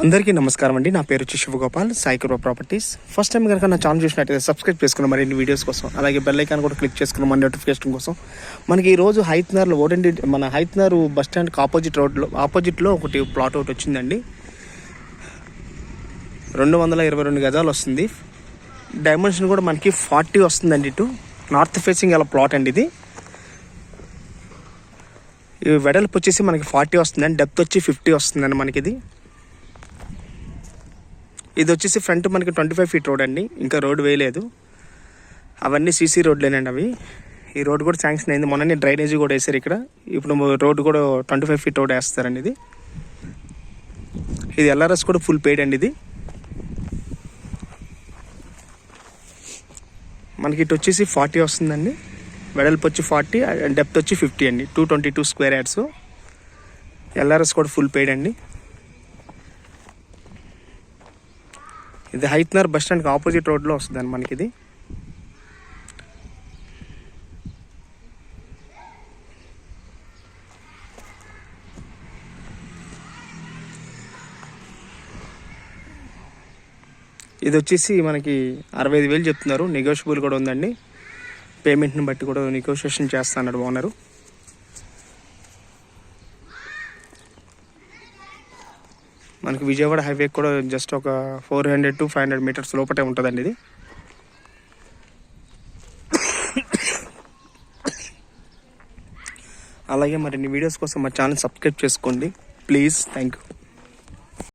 అందరికీ నమస్కారం అండి. నా పేరు వచ్చి శివగోపాల్, సాయి కృప ప్రాపర్టీస్. ఫస్ట్ టైం కనుక నా ఛానల్ చూసినట్టయితే సబ్స్క్రైబ్ చేసుకున్నాం మరిన్ని వీడియోస్ కోసం, అలాగే బెల్ ఐకాన్ కూడా క్లిక్ చేసుకున్నాం మన నోటిఫికేషన్ కోసం. మనకి ఈరోజు హైత్నర్లో మన హైత్నర్ బస్ స్టాండ్కి ఆపోజిట్లో ఒకటి ప్లాట్ ఒకటి వచ్చిందండి. 222 గజాలు వస్తుంది. డైమెన్షన్ కూడా మనకి 40 వస్తుందండి. ఇటు నార్త్ ఫేసింగ్ అలా ప్లాట్ అండి. ఇది వెడల్పు వచ్చేసి మనకి 40 వస్తుందండి. డెప్త్ వచ్చి 50 వస్తుందండి మనకి. ఇది వచ్చేసి ఫ్రంట్ మనకి 25 ఫీట్ రోడ్ అండి. ఇంకా రోడ్ వేయలేదు, అవన్నీ సీసీ రోడ్లేనండి అవి. ఈ రోడ్ కూడా శాంక్షన్ అయింది, మొన్ననే డ్రైనేజీ కూడా వేసారు ఇక్కడ. ఇప్పుడు రోడ్ కూడా 25 ఫీట్ రోడ్ వేస్తారండి. ఇది ఎల్ఆర్ఎస్ కూడా ఫుల్ పెయిడ్ అండి. ఇది మనకి ఇటు వచ్చేసి 40 వస్తుందండి. వెడల్పు వచ్చి 40, డెప్త్ వచ్చి 50 అండి. 222 స్క్వేర్ యార్డ్స్. ఎల్ఆర్ఎస్ కూడా ఫుల్ పెయిడ్ అండి. ఇది హైత్నర్ బస్ స్టాండ్కి ఆపోజిట్ రోడ్లో వస్తుందండి మనకి. ఇది వచ్చేసి మనకి 65,000 చెప్తున్నారు. నెగోషియబుల్ కూడా ఉందండి. పేమెంట్ని బట్టి కూడా నెగోషియేషన్ చేస్తా అన్నాడు ఓనరు. మనకి విజయవాడ హైవే కూడా జస్ట్ ఒక 400 to 500 మీటర్స్ లోపటే ఉంటుందండి ఇది. అలాగే మరిన్ని వీడియోస్ కోసం మా ఛానల్ సబ్స్క్రైబ్ చేసుకోండి ప్లీజ్. Thank you.